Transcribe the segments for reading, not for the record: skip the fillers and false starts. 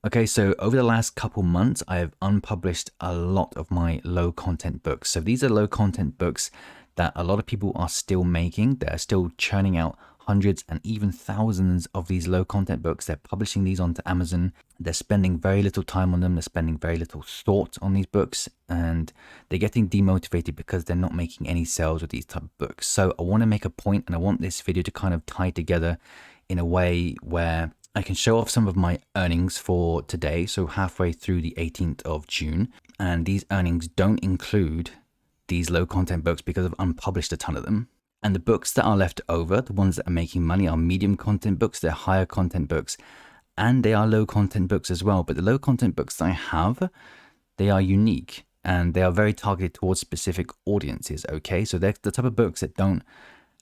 Okay, so over the last couple months, I have unpublished a lot of my low content books. So these are low content books that a lot of people are still making. They're still churning out hundreds and even thousands of these low content books. They're publishing these onto Amazon. They're spending very little time on them. They're spending very little thought on these books, and they're getting demotivated because they're not making any sales with these type of books. So I want to make a point, and I want this video to kind of tie together in a way where I can show off some of my earnings for today, so halfway through the 18th of June. And these earnings don't include these low content books because I've unpublished a ton of them. And the books that are left over, the ones that are making money, are medium content books, they're higher content books, and they are low content books as well. But the low content books that I have, they are unique and they are very targeted towards specific audiences, okay? So they're the type of books that don't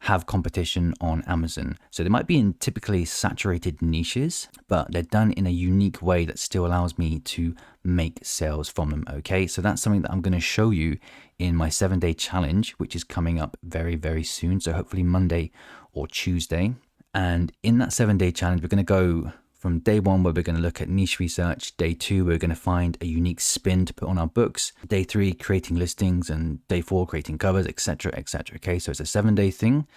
have competition on Amazon. So they might be in typically saturated niches, but they're done in a unique way that still allows me to make sales from them. Okay, so that's something that I'm going to show you in my 7-day challenge, which is coming up very, very soon. So hopefully Monday or Tuesday. And in that 7-day challenge, we're going to go from day 1, where we're going to look at niche research. Day 2, we're going to find a unique spin to put on our books. Day 3, creating listings, and day 4, creating covers, etc., etc. Okay, so it's a 7-day thing.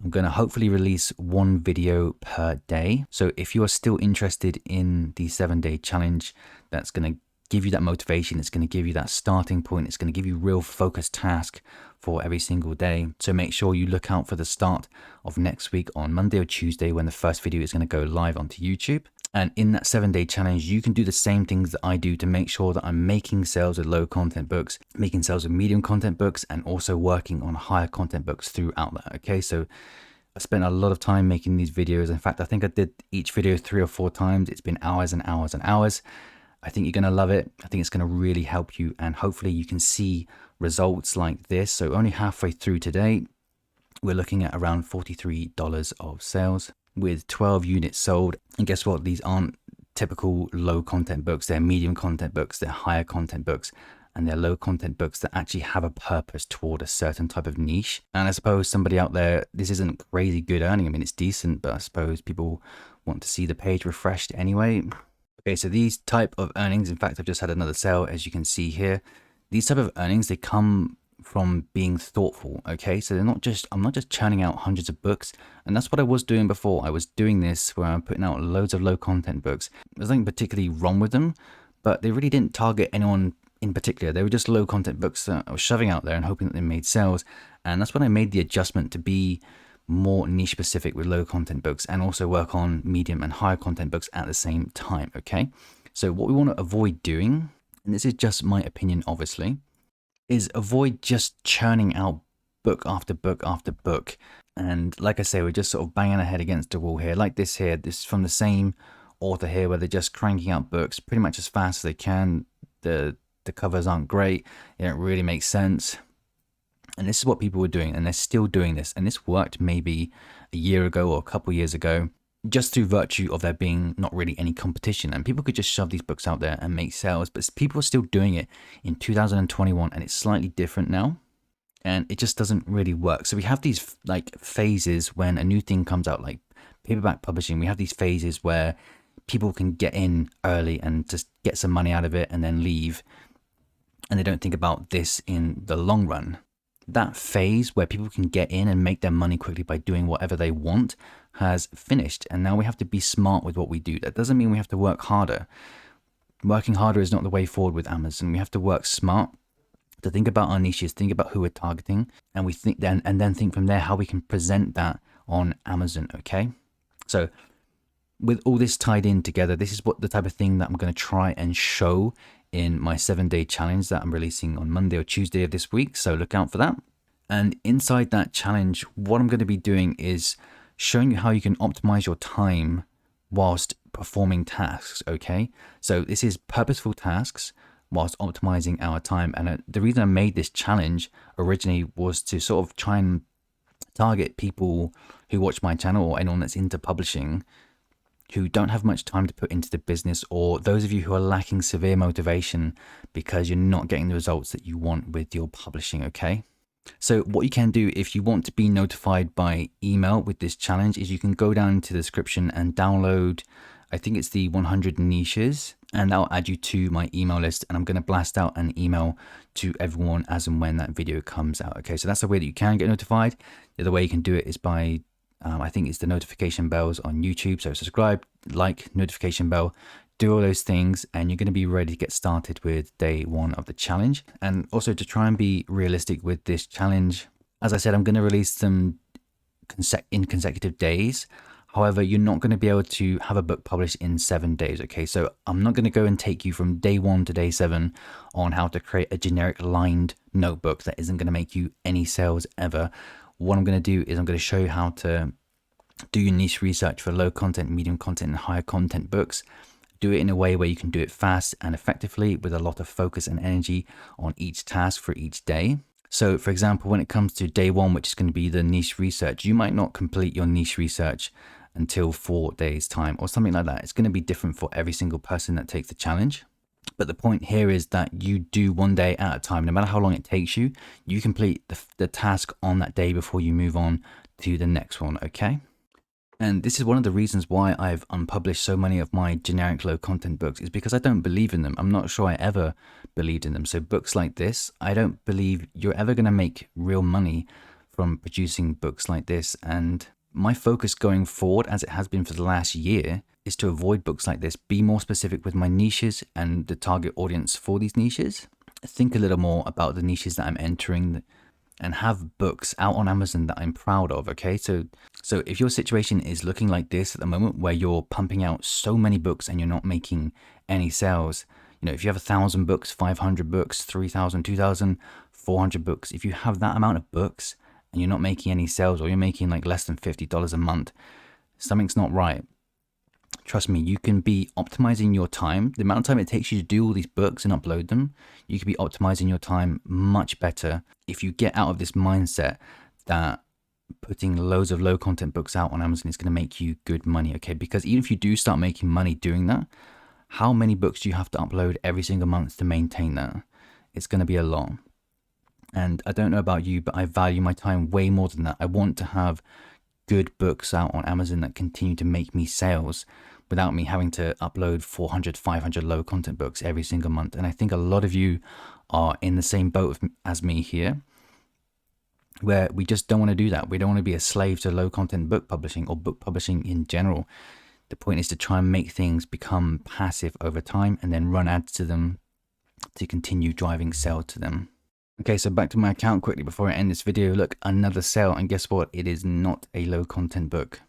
I'm going to hopefully release 1 video per day. So if you are still interested in the 7-day challenge, that's going to give you that motivation. It's going to give you that starting point. It's going to give you real focused task for every single day. So make sure you look out for the start of next week on Monday or Tuesday, when the first video is going to go live onto YouTube. And in that 7-day challenge, you can do the same things that I do to make sure that I'm making sales with low content books, making sales with medium content books, and also working on higher content books throughout that. Okay, so I spent a lot of time making these videos. In fact, I think I did each video 3 or 4 times. It's been hours and hours and hours. I think you're going to love it. I think it's going to really help you, and hopefully you can see results like this. So only halfway through today, we're looking at around $43 of sales with 12 units sold. And guess what? These aren't typical low content books. They're medium content books. They're higher content books. And they're low content books that actually have a purpose toward a certain type of niche. And I suppose somebody out there, this isn't crazy good earning. I mean, it's decent, but I suppose people want to see the page refreshed anyway. Okay, so these type of earnings, in fact, I've just had another sale, as you can see here. These type of earnings, they come from being thoughtful. Okay, so I'm not just churning out hundreds of books. And that's what I was doing before. I was doing this where I'm putting out loads of low content books. There's nothing particularly wrong with them, but they really didn't target anyone in particular. They were just low content books that I was shoving out there and hoping that they made sales. And that's when I made the adjustment to be more niche specific with low content books, and also work on medium and higher content books at the same time. Okay, so what we want to avoid doing, and this is just my opinion obviously, is avoid just churning out book after book after book. And like I say, we're just sort of banging our head against the wall here, like this here. This is from the same author here, where they're just cranking out books pretty much as fast as they can. The covers aren't great, they don't really make sense. And this is what people were doing, and they're still doing this. And this worked maybe a year ago or a couple years ago, just through virtue of there being not really any competition. And people could just shove these books out there and make sales, but people are still doing it in 2021, and it's slightly different now. And it just doesn't really work. So we have these like phases when a new thing comes out, like paperback publishing. We have these phases where people can get in early and just get some money out of it and then leave. And they don't think about this in the long run. That phase where people can get in and make their money quickly by doing whatever they want has finished. And now we have to be smart with what we do. That doesn't mean we have to work harder. Working harder is not the way forward with Amazon. We have to work smart, to think about our niches, think about who we're targeting, and then think from there how we can present that on Amazon. Okay, so with all this tied in together, this is what the type of thing that I'm going to try and show in my 7-day challenge that I'm releasing on Monday or Tuesday of this week. So look out for that. And inside that challenge, what I'm going to be doing is showing you how you can optimize your time whilst performing tasks. Okay, so this is purposeful tasks whilst optimizing our time. And the reason I made this challenge originally was to sort of try and target people who watch my channel, or anyone that's into publishing, who don't have much time to put into the business, or those of you who are lacking severe motivation because you're not getting the results that you want with your publishing. Okay, so what you can do if you want to be notified by email with this challenge is you can go down to the description and download, I think it's the 100 niches and that'll add you to my email list, and I'm going to blast out an email to everyone as and when that video comes out. Okay, so that's the way that you can get notified. The other way you can do it is by I think it's the notification bells on YouTube. So subscribe, like, notification bell, do all those things, and you're going to be ready to get started with day 1 of the challenge. And also, to try and be realistic with this challenge, as I said, I'm going to release them in consecutive days. However, you're not going to be able to have a book published in 7 days. Okay, so I'm not going to go and take you from day 1 to day 7 on how to create a generic lined notebook that isn't going to make you any sales ever. What I'm going to do is I'm going to show you how to do your niche research for low content, medium content, and higher content books. Do it in a way where you can do it fast and effectively with a lot of focus and energy on each task for each day. So for example, when it comes to day 1, which is going to be the niche research, you might not complete your niche research until 4 days time or something like that. It's going to be different for every single person that takes the challenge. But the point here is that you do 1 day at a time. No matter how long it takes you, you complete the task on that day before you move on to the next one, okay? And this is one of the reasons why I've unpublished so many of my generic low content books, is because I don't believe in them. I'm not sure I ever believed in them. So books like this, I don't believe you're ever going to make real money from producing books like this. And my focus going forward, as it has been for the last year, is to avoid books like this, be more specific with my niches and the target audience for these niches. Think a little more about the niches that I'm entering and have books out on Amazon that I'm proud of, okay? So if your situation is looking like this at the moment, where you're pumping out so many books and you're not making any sales, you know, if you have 1,000 books, 500 books, 3,000, 2,000, 400 books, if you have that amount of books and you're not making any sales, or you're making like less than $50 a month, something's not right. Trust me, you can be optimizing your time. The amount of time it takes you to do all these books and upload them, you can be optimizing your time much better if you get out of this mindset that putting loads of low content books out on Amazon is going to make you good money, okay? Because even if you do start making money doing that, how many books do you have to upload every single month to maintain that? It's going to be a lot. And I don't know about you, but I value my time way more than that. I want to have good books out on Amazon that continue to make me sales without me having to upload 400, 500 low content books every single month. And I think a lot of you are in the same boat as me here, where we just don't want to do that. We don't want to be a slave to low content book publishing or book publishing in general. The point is to try and make things become passive over time and then run ads to them to continue driving sales to them. Okay, so back to my account quickly before I end this video. Look, another sale, and guess what? It is not a low content book.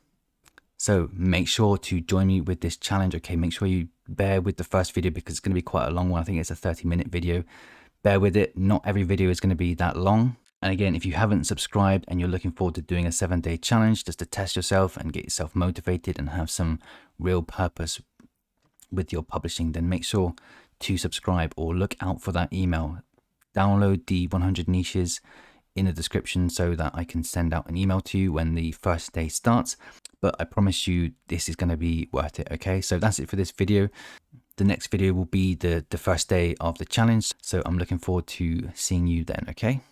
So make sure to join me with this challenge, okay? Make sure you bear with the first video because it's going to be quite a long one. I think it's a 30-minute video. Bear with it. Not every video is going to be that long. And again, if you haven't subscribed and you're looking forward to doing a 7-day challenge just to test yourself and get yourself motivated and have some real purpose with your publishing, then make sure to subscribe or look out for that email. Download the 100 niches in the description so that I can send out an email to you when the first day starts. But I promise you this is going to be worth it, okay? So that's it for this video. The next video will be the first day of the challenge. So I'm looking forward to seeing you then, okay?